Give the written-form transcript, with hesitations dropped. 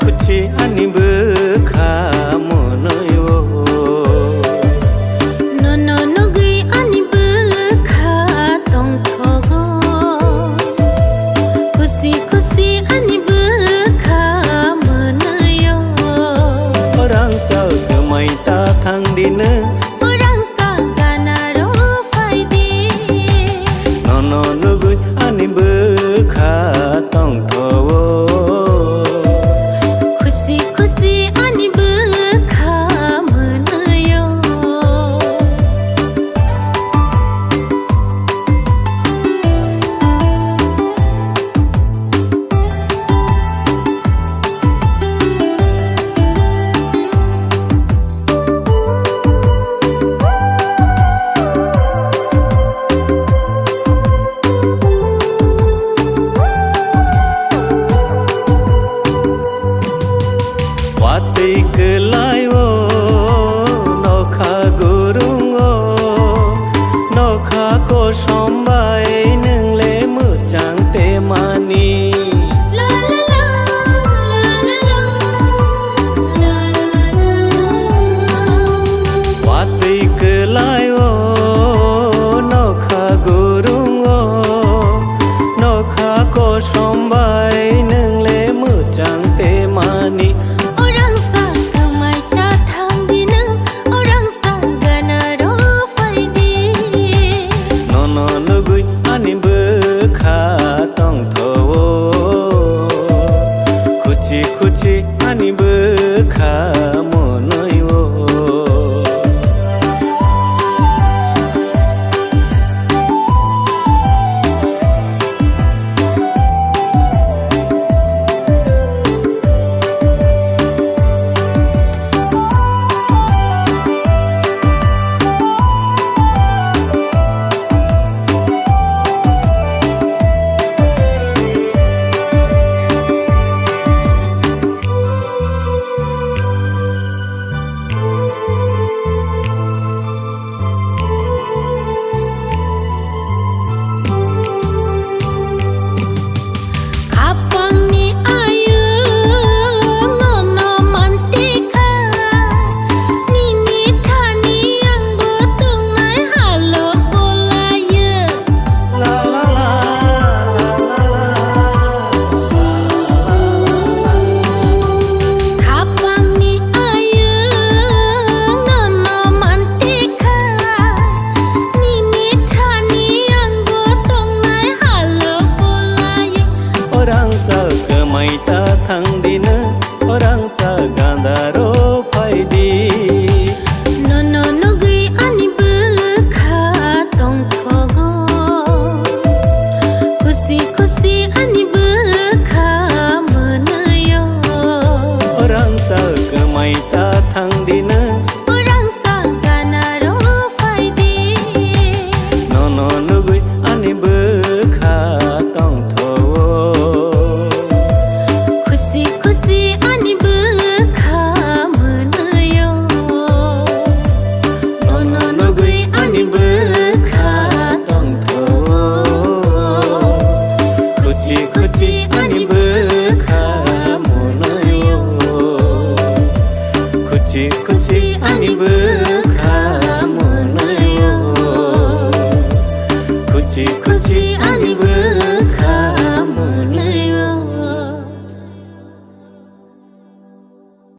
खुची आनिबो खामोनयो ननो नुगै आनिबो खा तंथगो खुसि खुसि आनिबो खामोनयो orang sa gemai ta thang dina orang sa ganaro faidi nono nugu आनिबो खा तंथगो खुसि खुसि आनिबो खामोनयो Wati kelayo nokha gurungo nokha ko sombai nungle mujang te mani la la la la la la la Wati kelayo nokha gurungo nokha ko sombai nungle mujang te mani orang sa gemai ta thang dinang orang sa ganaro faidi nono nugui आनिबो खा तंथगो खुची खुची आनिबो खामोनयो Kapangni ayu nono mantika nini thani yang butung nai halo bolaya la la la Kapangni ayu nono mantika nini thani yang butung nai halo bolaya orang sa gemai ta thang dina orang sa gandaro faidi nono nugui आनिबो खा तंथगो खुसि खुसि आनिबो खामोनयो orang sa gemai ta thang dina